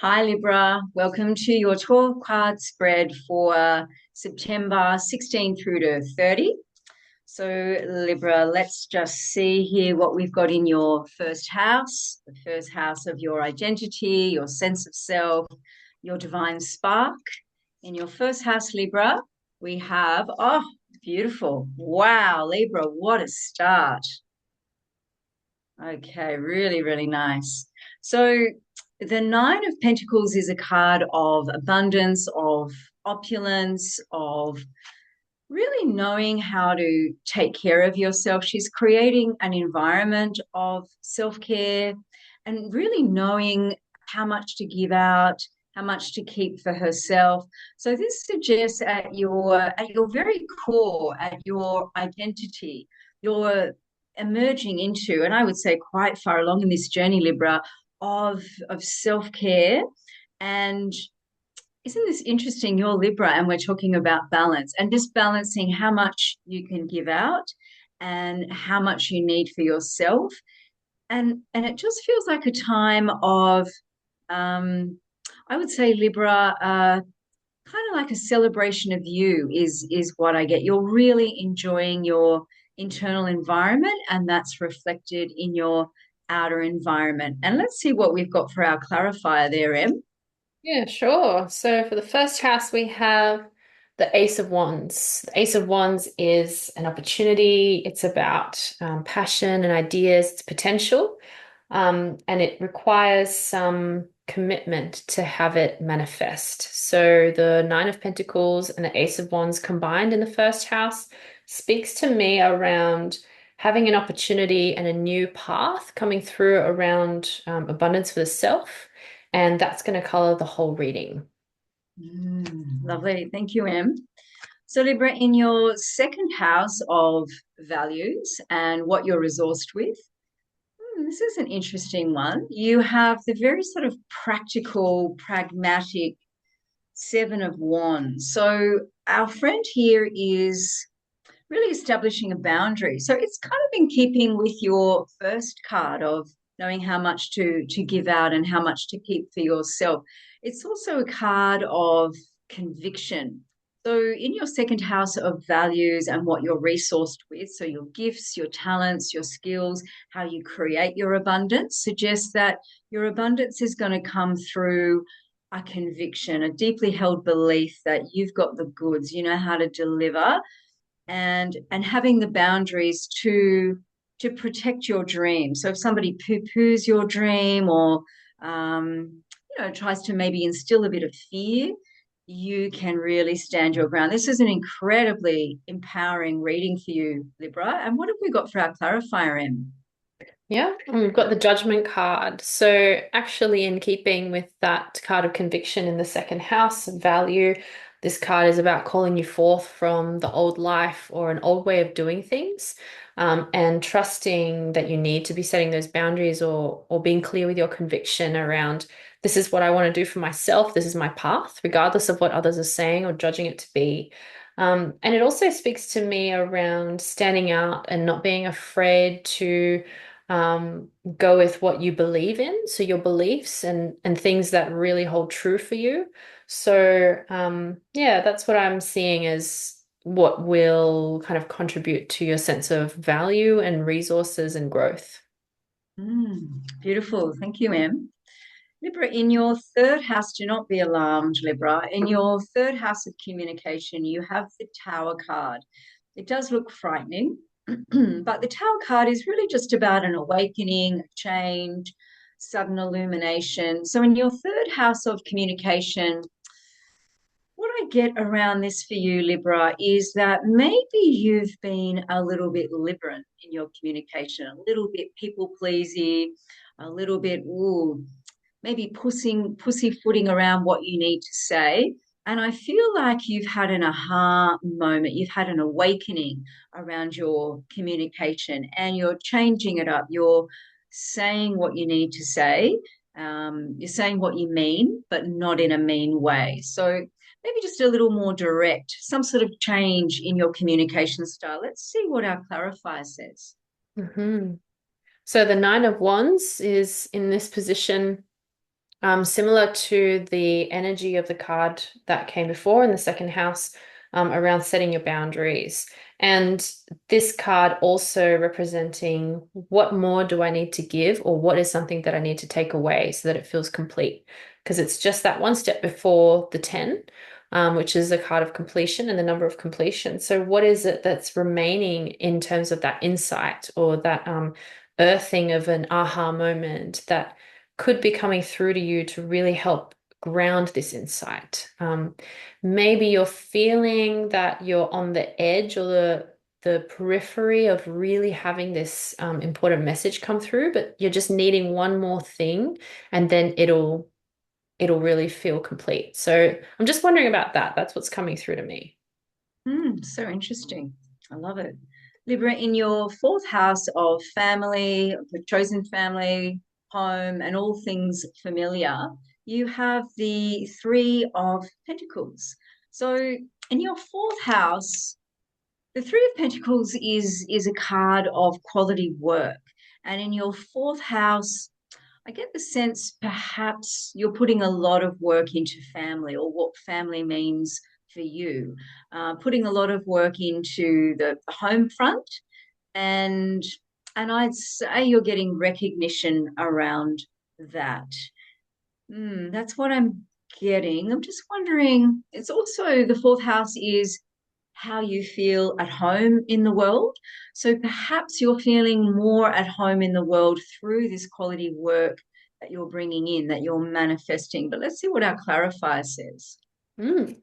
Hi Libra, welcome to your 12 card spread for September 16 through to 30. So Libra, let's just see here what we've got in your first house, the first house of your identity, your sense of self, your divine spark. In your first house, Libra, we have, oh, beautiful. Wow, Libra, what a start. Okay, really, really nice. So the Nine of Pentacles is a card of abundance, of opulence, of really knowing how to take care of yourself. She's creating an environment of self-care and really knowing how much to give out, how much to keep for herself. So this suggests at your very core, at your identity, you're emerging into, and I would say quite far along in this journey, Libra, of self-care. And isn't this interesting? You're Libra, and we're talking about balance and just balancing how much you can give out and how much you need for yourself. And it just feels like a time of, I would say, Libra, kind of like a celebration of you is what I get. You're really enjoying your internal environment, and that's reflected in your outer environment. And let's see what we've got for our clarifier there, Em. Yeah, sure. So for the first house, we have the Ace of Wands. The Ace of Wands is an opportunity. It's about passion and ideas, it's potential, and it requires some commitment to have it manifest. So the Nine of Pentacles and the Ace of Wands combined in the first house speaks to me around having an opportunity and a new path coming through around abundance for the self, and that's going to color the whole reading. Lovely. Thank you, Em. So, Libra, in your second house of values and what you're resourced with, this is an interesting one. You have the very sort of practical, pragmatic Seven of Wands. So, our friend here is really establishing a boundary. So, it's kind of in keeping with your first card of knowing how much to give out and how much to keep for yourself. It's also a card of conviction. So, in your second house of values and what you're resourced with, so your gifts, your talents, your skills, how you create your abundance, suggests that your abundance is going to come through a conviction, a deeply held belief that you've got the goods, you know how to deliver, and having the boundaries to protect your dream. So if somebody poo-poos your dream or tries to maybe instill a bit of fear, you can really stand your ground. This is an incredibly empowering reading for you, Libra. And what have we got for our clarifier, Em? Yeah, and we've got the Judgment card. So, actually, in keeping with that card of conviction in the second house, value, this card is about calling you forth from the old life or an old way of doing things, and trusting that you need to be setting those boundaries or being clear with your conviction around this is what I want to do for myself, this is my path, regardless of what others are saying or judging it to be. And it also speaks to me around standing out and not being afraid to um, go with what you believe in, so your beliefs and things that really hold true for you. So yeah, that's what I'm seeing as what will kind of contribute to your sense of value and resources and growth. Beautiful. Thank you, Em. Libra, in your third house, do not be alarmed, Libra. In your third house of communication, you have the Tower card. It does look frightening, but the Tower card is really just about an awakening, a change, sudden illumination. So, in your third house of communication, what I get around this for you, Libra, is that maybe you've been a little bit liberal in your communication, a little bit people pleasing, a little bit, ooh, maybe pussyfooting around what you need to say. And I feel like you've had an aha moment, you've had an awakening around your communication and you're changing it up. You're saying what you need to say. You're saying what you mean, but not in a mean way. So maybe just a little more direct, some sort of change in your communication style. Let's see what our clarifier says. Hmm. So the Nine of Wands is in this position Similar to the energy of the card that came before in the second house, around setting your boundaries. And this card also representing what more do I need to give, or what is something that I need to take away so that it feels complete. Because it's just that one step before the 10, which is a card of completion and the number of completion. So, what is it that's remaining in terms of that insight or that earthing of an aha moment that could be coming through to you to really help ground this insight? Maybe you're feeling that you're on the edge or the periphery of really having this important message come through, but you're just needing one more thing, and then it'll really feel complete. So I'm just wondering about that. That's what's coming through to me. So interesting. I love it. Libra, in your fourth house of family, the chosen family, home, and all things familiar, you have the Three of Pentacles. So in your fourth house, the Three of Pentacles is a card of quality work. And in your fourth house, I get the sense perhaps you're putting a lot of work into family or what family means for you, putting a lot of work into the home front, and I'd say you're getting recognition around that. That's what I'm getting. I'm just wondering, it's also the fourth house is how you feel at home in the world. So perhaps you're feeling more at home in the world through this quality work that you're bringing in, that you're manifesting. But let's see what our clarifier says. Mm.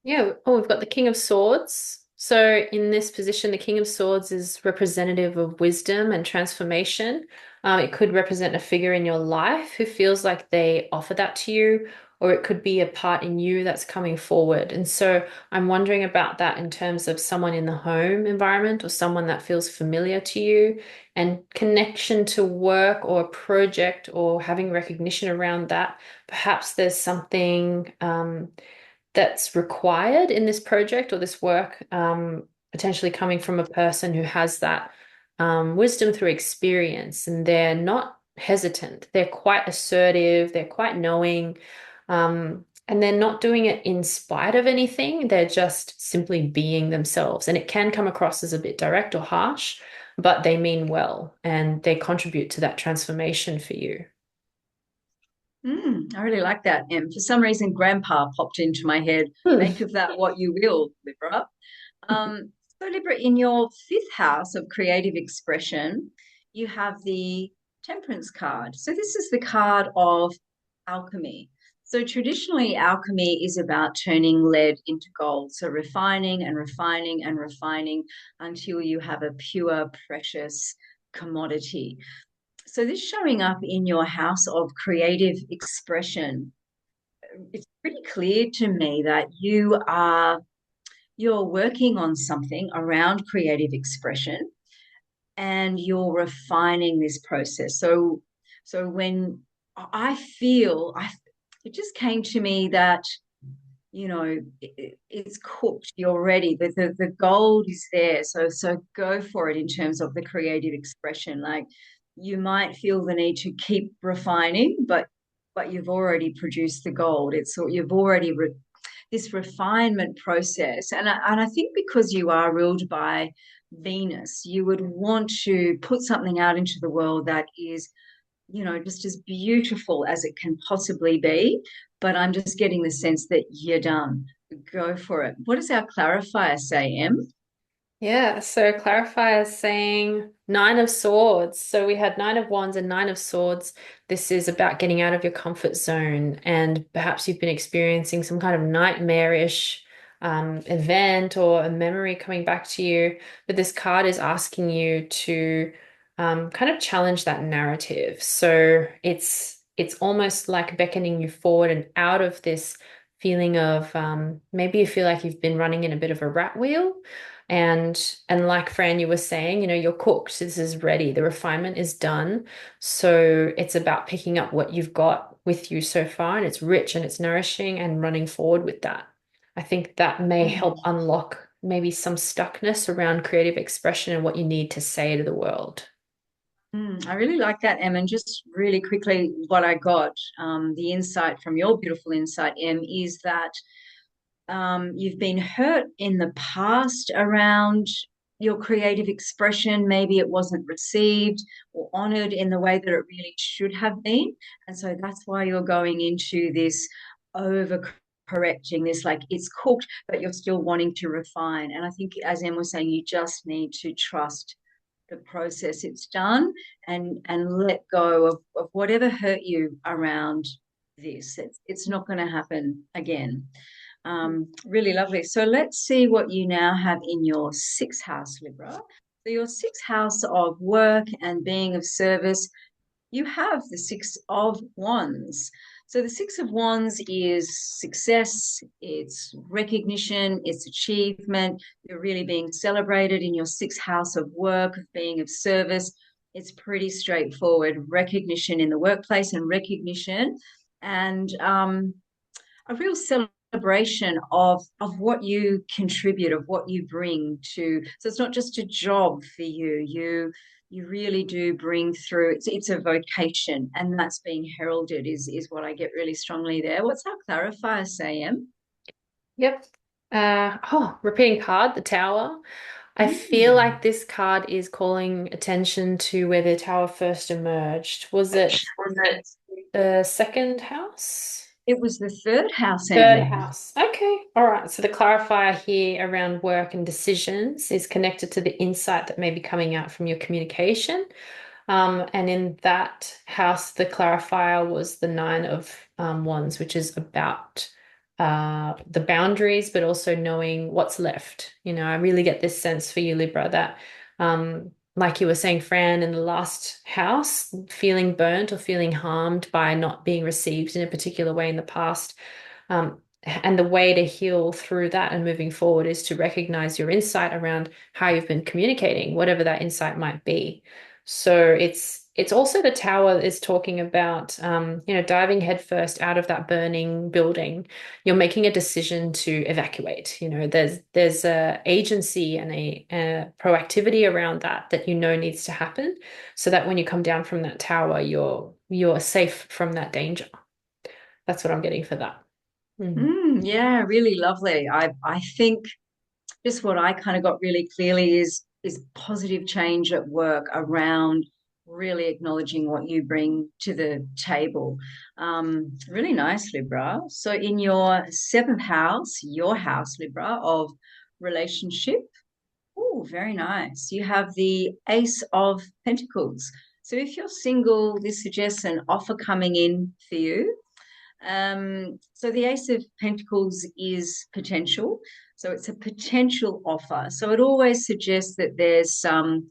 Yeah. Oh, we've got the King of Swords. So in this position, the King of Swords is representative of wisdom and transformation. It could represent a figure in your life who feels like they offer that to you, or it could be a part in you that's coming forward. And so I'm wondering about that in terms of someone in the home environment or someone that feels familiar to you, and connection to work or a project or having recognition around that. Perhaps there's something that's required in this project or this work, potentially coming from a person who has that wisdom through experience, and they're not hesitant. They're quite assertive, they're quite knowing, and they're not doing it in spite of anything. They're just simply being themselves. And it can come across as a bit direct or harsh, but they mean well and they contribute to that transformation for you. I really like that. And for some reason, Grandpa popped into my head. Hmm. Make of that what you will, Libra. So, Libra, in your fifth house of creative expression, you have the Temperance card. So, this is the card of alchemy. So, traditionally, alchemy is about turning lead into gold. So, refining and refining and refining until you have a pure, precious commodity. So, this showing up in your house of creative expression, it's pretty clear to me that you're working on something around creative expression and you're refining this process. So when I feel I it just came to me that it's cooked, you're ready, the gold is there, so go for it in terms of the creative expression. Like, you might feel the need to keep refining, but you've already produced the gold. It's you've already this refinement process. And I think because you are ruled by Venus, you would want to put something out into the world that is, just as beautiful as it can possibly be. But I'm just getting the sense that you're done. Go for it. What does our clarifier say, Em? Yeah, so clarifier is saying Nine of Swords. So we had Nine of Wands and Nine of Swords. This is about getting out of your comfort zone, and perhaps you've been experiencing some kind of nightmarish event or a memory coming back to you. But this card is asking you to kind of challenge that narrative. So it's almost like beckoning you forward and out of this feeling of maybe you feel like you've been running in a bit of a rat wheel. And like Fran, you were saying, you're cooked. This is ready. The refinement is done. So it's about picking up what you've got with you so far, and it's rich and it's nourishing, and running forward with that. I think that may help Mm. unlock maybe some stuckness around creative expression and what you need to say to the world. I really like that, Em. And just really quickly, what I got, the insight from your beautiful insight, Em, is that you've been hurt in the past around your creative expression. Maybe it wasn't received or honored in the way that it really should have been. And so that's why you're going into this overcorrecting, this like it's cooked, but you're still wanting to refine. And I think, as Em was saying, you just need to trust the process it's done and let go of whatever hurt you around this. It's not going to happen again. Really lovely. So let's see what you now have in your sixth house, Libra. So your sixth house of work and being of service, you have the Six of Wands. So the Six of Wands is success, it's recognition, it's achievement. You're really being celebrated in your sixth house of work, of being of service. It's pretty straightforward recognition in the workplace and recognition and a real celebration of what you contribute, of what you bring to. So it's not just a job for you. You really do bring through. It's a vocation, and that's being heralded. Is what I get really strongly there. What's our clarifier say, Em? Yep. Repeating card, the Tower. I feel Mm. like this card is calling attention to where the Tower first emerged. Was it the second house? It was the third house, Third Em. house. Okay. All right. So the clarifier here around work and decisions is connected to the insight that may be coming out from your communication. And in that house, the clarifier was the Nine of Wands, which is about the boundaries, but also knowing what's left. You know, I really get this sense for you, Libra, that like you were saying, Fran, in the last house, feeling burnt or feeling harmed by not being received in a particular way in the past. And the way to heal through that and moving forward is to recognize your insight around how you've been communicating, whatever that insight might be. So it's also the tower is talking about diving headfirst out of that burning building. You're making a decision to evacuate. You know, there's a agency and a proactivity around that you know needs to happen, so that when you come down from that tower, you're safe from that danger. That's what I'm getting for that. Mm. Yeah, really lovely. I think just what I kind of got really clearly is positive change at work around really acknowledging what you bring to the table. Really nice, Libra. So in your seventh house, your house, Libra, of relationship. Oh, very nice. You have the Ace of Pentacles. So if you're single, this suggests an offer coming in for you. So the Ace of Pentacles is potential. So it's a potential offer. So it always suggests that there's some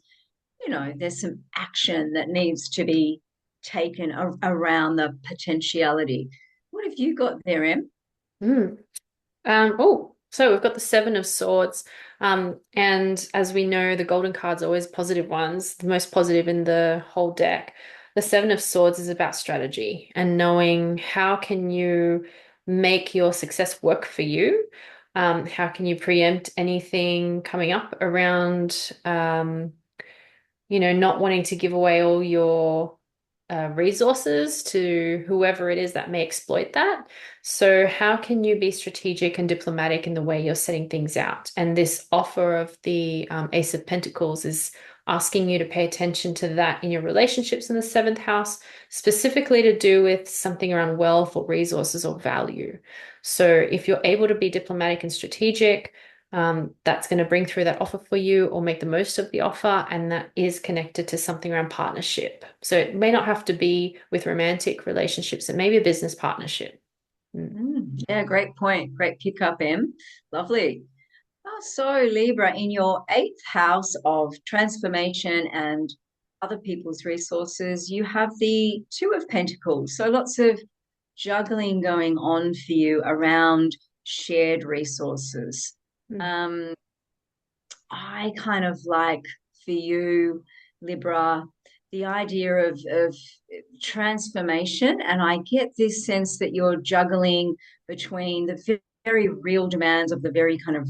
action that needs to be taken around the potentiality. What have you got there, Em? Mm. So we've got the Seven of Swords. And as we know, the golden card's always positive ones, the most positive in the whole deck. The Seven of Swords is about strategy and knowing how can you make your success work for you. How can you preempt anything coming up around not wanting to give away all your resources to whoever it is that may exploit that. So, how can you be strategic and diplomatic in the way you're setting things out? And this offer of the Ace of Pentacles is asking you to pay attention to that in your relationships in the seventh house, specifically to do with something around wealth or resources or value. So, if you're able to be diplomatic and strategic, that's going to bring through that offer for you or make the most of the offer. And that is connected to something around partnership. So it may not have to be with romantic relationships, it may be a business partnership. Mm. Yeah, great point. Great pick up, Em. Lovely. So, Libra, in your eighth house of transformation and other people's resources, you have the Two of Pentacles. So, lots of juggling going on for you around shared resources. Mm. Um, I kind of like for you, Libra, the idea of transformation. And I get this sense that you're juggling between the very real demands of the very kind of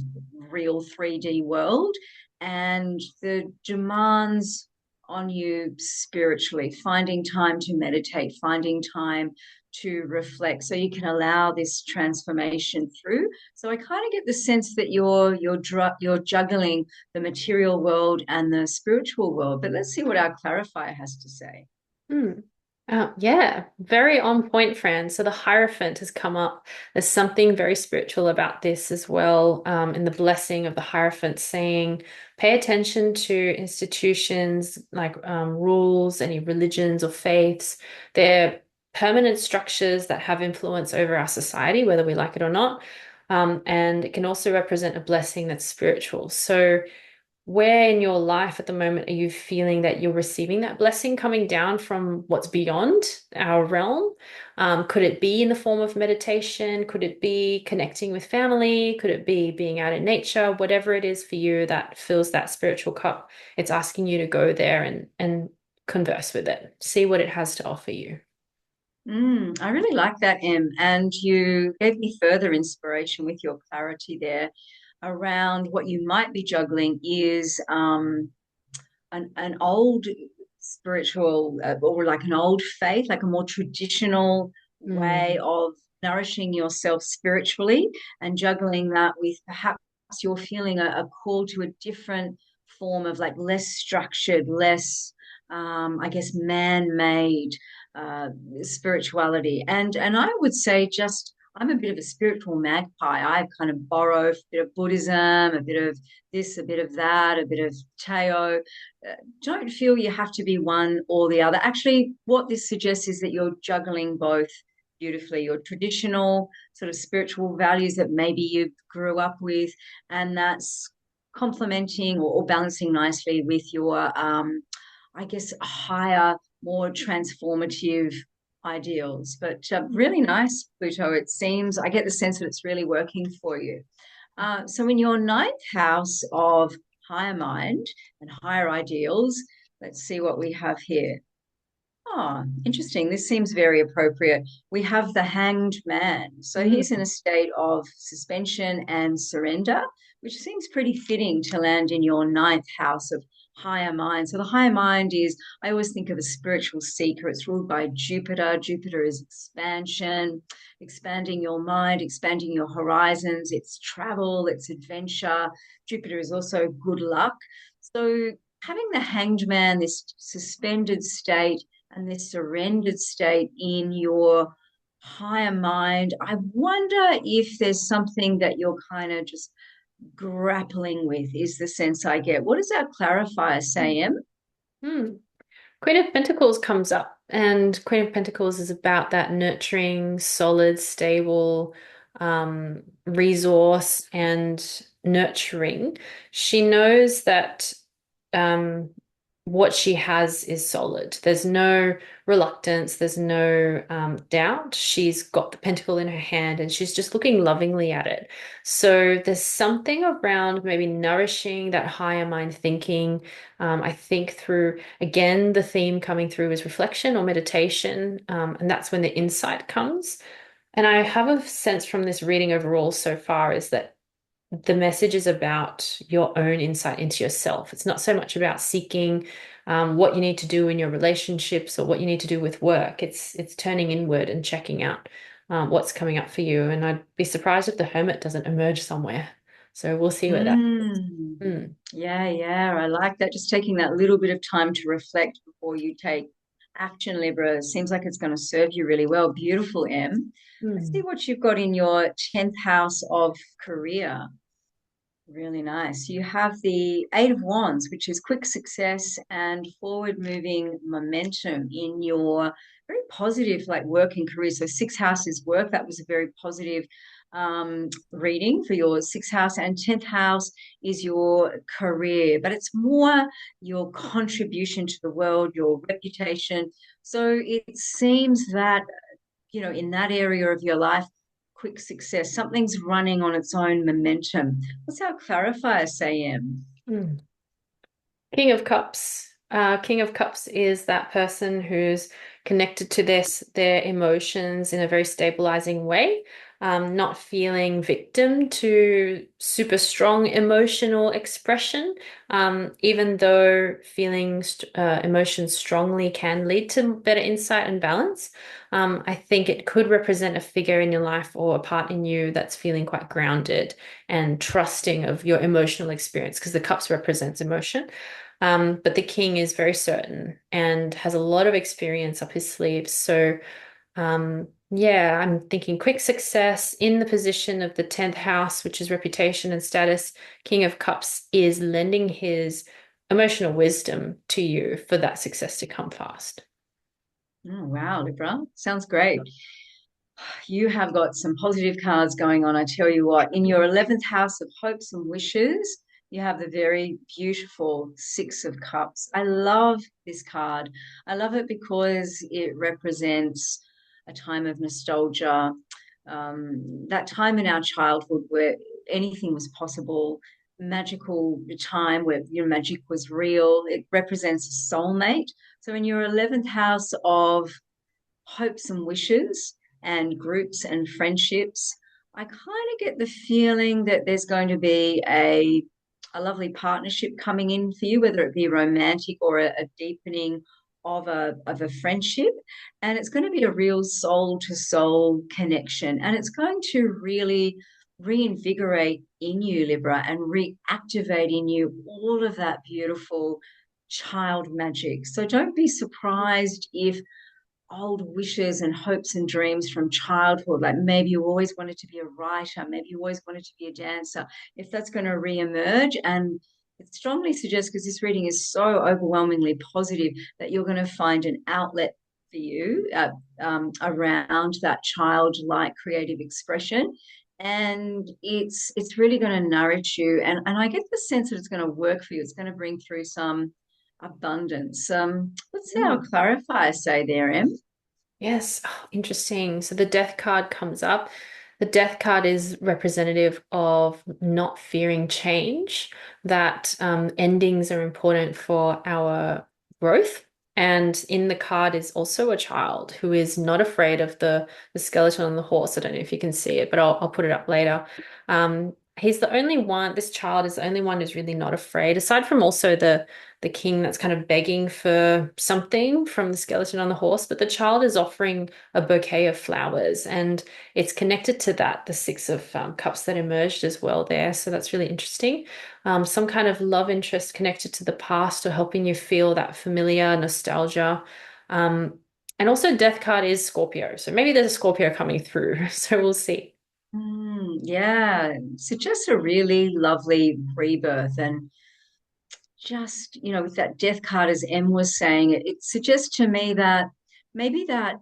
real 3D world and the demands on you spiritually, finding time to meditate, finding time to reflect so you can allow this transformation through. So I kind of get the sense that you're juggling the material world and the spiritual world. But let's see what our clarifier has to say. Hmm. Yeah, very on point, Fran. So the Hierophant has come up. There's something very spiritual about this as well, in the blessing of the Hierophant saying, pay attention to institutions like rules, any religions or faiths. They're permanent structures that have influence over our society, whether we like it or not. And it can also represent a blessing that's spiritual. So where in your life at the moment are you feeling that you're receiving that blessing coming down from what's beyond our realm? Could it be in the form of meditation? Could it be connecting with family? Could it be being out in nature? Whatever it is for you that fills that spiritual cup, it's asking you to go there and converse with it. See what it has to offer you. I really like that, Em. And you gave me further inspiration with your clarity there around what you might be juggling is an old spiritual or like an old faith, like a more traditional way Mm, of nourishing yourself spiritually and juggling that with perhaps you're feeling a call to a different form of like less structured, less, I guess, man-made uh, spirituality. And I would say just I'm a bit of a spiritual magpie. I kind of borrow a bit of Buddhism, a bit of this, a bit of that, a bit of Tao. Don't feel you have to be one or the other. Actually, what this suggests is that you're juggling both beautifully your traditional sort of spiritual values that maybe you grew up with, and that's complementing or balancing nicely with your, I guess, higher, more transformative ideals. But really nice, Pluto. It seems, I get the sense that it's really working for you. So in your ninth house of higher mind and higher ideals, let's see what we have here. Oh, interesting. This seems very appropriate. We have the hanged man. So he's in mm, a state of suspension and surrender, which seems pretty fitting to land in your ninth house of higher mind. So the higher mind is, I always think of a spiritual seeker. It's ruled by Jupiter. Jupiter is expansion, expanding your mind, expanding your horizons. It's travel, it's adventure. Jupiter is also good luck. So having the hanged man, this suspended state, and this surrendered state in your higher mind. I wonder if there's something that you're kind of just grappling with, is the sense I get. What does our clarifier say, Em? mm. Queen of Pentacles comes up, and Queen of Pentacles is about that nurturing, solid, stable resource and nurturing. She knows that um, what she has is solid. There's no reluctance, there's no doubt. She's got the pentacle in her hand and she's just looking lovingly at it. So there's something around maybe nourishing that higher mind thinking. I think through, again, the theme coming through is reflection or meditation, and that's when the insight comes. And I have a sense from this reading overall so far is that the message is about your own insight into yourself. It's not so much about seeking what you need to do in your relationships or what you need to do with work. It's turning inward and checking out what's coming up for you. And I'd be surprised if the Hermit doesn't emerge somewhere. So we'll see where that. Mm. Mm, Yeah, yeah, I like that. Just taking that little bit of time to reflect before you take action, Libra, seems like it's going to serve you really well. Beautiful, Em. Let's see mm, what you've got in your 10th house of career. Really nice. You have the Eight of Wands, which is quick success and forward moving momentum in your very positive, like work and career. So, six houses work. That was a very positive reading for your sixth house, and 10th house is your career, but it's more your contribution to the world, your reputation. So, it seems that in that area of your life, quick success, something's running on its own momentum. What's our clarifier say, Em? mm. King of Cups. King of Cups is that person who's connected to their emotions in a very stabilizing way, not feeling victim to super strong emotional expression, even though feeling emotions strongly can lead to better insight and balance. I think it could represent a figure in your life or a part in you that's feeling quite grounded and trusting of your emotional experience because the cups represents emotion. But the king is very certain and has a lot of experience up his sleeves. So, yeah, I'm thinking quick success in the position of the 10th house, which is reputation and status. King of Cups is lending his emotional wisdom to you for that success to come fast. Oh, wow, Libra. Sounds great. You have got some positive cards going on. I tell you what, in your 11th house of hopes and wishes, you have the very beautiful Six of Cups. I love this card. I love it because it represents a time of nostalgia, that time in our childhood where anything was possible, magical time where your magic was real. It represents a soulmate. So in your 11th house of hopes and wishes and groups and friendships, I kind of get the feeling that there's going to be a lovely partnership coming in for you, whether it be romantic or a deepening of a friendship. And it's going to be a real soul to soul connection. And it's going to really reinvigorate in you, Libra, and reactivate in you all of that beautiful child magic. So don't be surprised if old wishes and hopes and dreams from childhood, like maybe you always wanted to be a writer, maybe you always wanted to be a dancer, if that's going to re-emerge. And it strongly suggests, because this reading is so overwhelmingly positive, that you're going to find an outlet for you around that childlike creative expression. And it's really going to nourish you. And I get the sense that it's going to work for you. It's going to bring through some abundance. What's our clarifier say there, Em? Yes, oh, interesting. So the death card comes up. The death card is representative of not fearing change, that endings are important for our growth. And in the card is also a child who is not afraid of the skeleton on the horse. I don't know if you can see it, but I'll put it up later. He's the only one, this child is the only one who's really not afraid, aside from also the king that's kind of begging for something from the skeleton on the horse, but the child is offering a bouquet of flowers, and it's connected to that, the Six of Cups that emerged as well there. So that's really interesting. Some kind of love interest connected to the past or helping you feel that familiar nostalgia. Um, and also death card is Scorpio. So maybe there's a Scorpio coming through. So we'll see. Yeah, suggests a really lovely rebirth. And just, with that death card, as Em was saying, it suggests to me that maybe that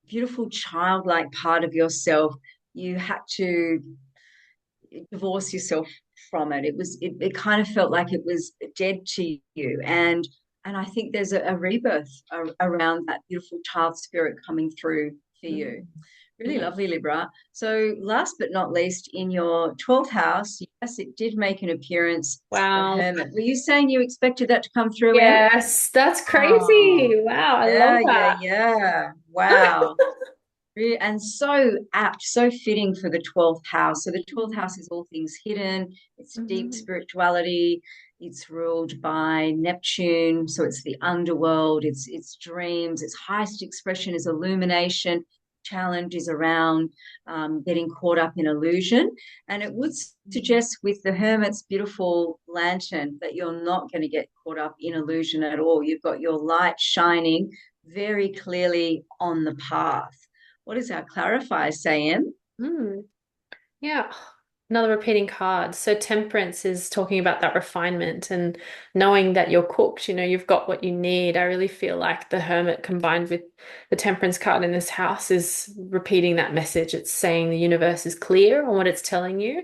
beautiful childlike part of yourself, you had to divorce yourself from it. It kind of felt like it was dead to you. And I think there's a rebirth around that beautiful child spirit coming through for you. Mm. Really Mm. lovely, Libra. So, last but not least, in your 12th house, yes, it did make an appearance, the Wow. Hermit. Were you saying you expected that to come through, Em? Yes, that's Oh, crazy. Wow, I love yeah, yeah, that. yeah. Wow. And so apt, so fitting for the 12th house. So the 12th house is all things hidden, it's deep Mhm. spirituality, it's ruled by Neptune, so it's the underworld, it's dreams, its highest expression is illumination. Challenge is around getting caught up in illusion. And it would suggest with the Hermit's beautiful lantern that you're not going to get caught up in illusion at all. You've got your light shining very clearly on the path. What does our clarifier say, Em? Mm. Yeah, another repeating card. So temperance is talking about that refinement and knowing that you're cooked, you've got what you need. I really feel like the hermit combined with the temperance card in this house is repeating that message. It's saying the universe is clear on what it's telling you.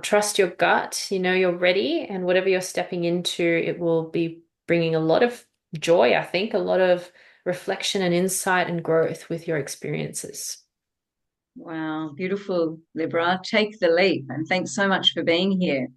Trust your gut, you're ready, and whatever you're stepping into, it will be bringing a lot of joy, I think, a lot of reflection and insight and growth with your experiences. Wow, beautiful, Libra. Take the leap. And thanks so much for being here.